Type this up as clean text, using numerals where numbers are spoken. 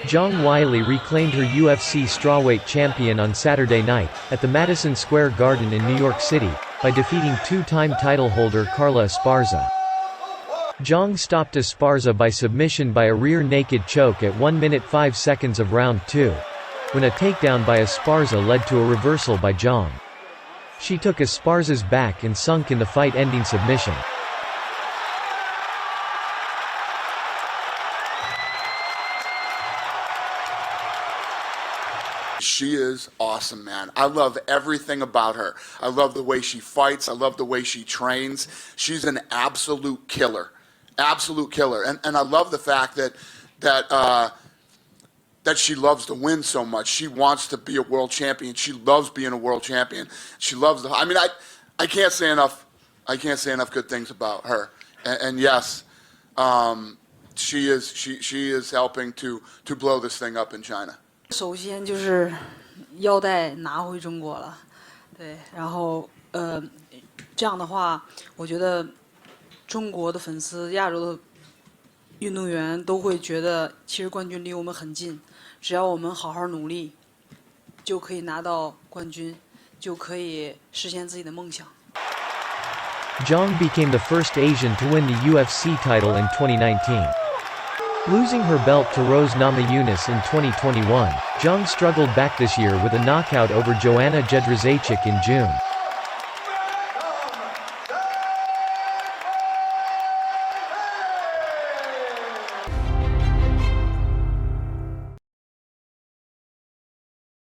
Zhang Weili reclaimed her UFC strawweight champion on Saturday night, at the Madison Square Garden in New York City, by defeating two-time title holder Kارلا Esparza. Zhang stopped Esparza by submission by a rear naked choke at 1 minute 5 seconds of round 2. When a takedown by Esparza led to a reversal by Zhang. She took Esparza's back and sunk in the fight-ending submission. She is awesome, man. I love everything about her. I love the way she fights. I love the way she trains. She's an absolute killer. Absolute killer. And I love the fact that she loves to win so much. She wants to be a world champion. She loves being a world champion. She loves the, I mean, I can't say enough good things about her. And yes, she is helping to blow this thing up in China. 首先就是腰带拿回中国了，对，然后这样的话，我觉得中国的粉丝、亚洲的运动员都会觉得，其实冠军离我们很近，只要我们好好努力，就可以拿到冠军，就可以实现自己的梦想。Zhang became the first Asian to win the UFC title in 2019. Losing her belt to Rose Namajunas in 2021, Zhang struggled back this year with a knockout over Joanna Jedrzejczyk in June.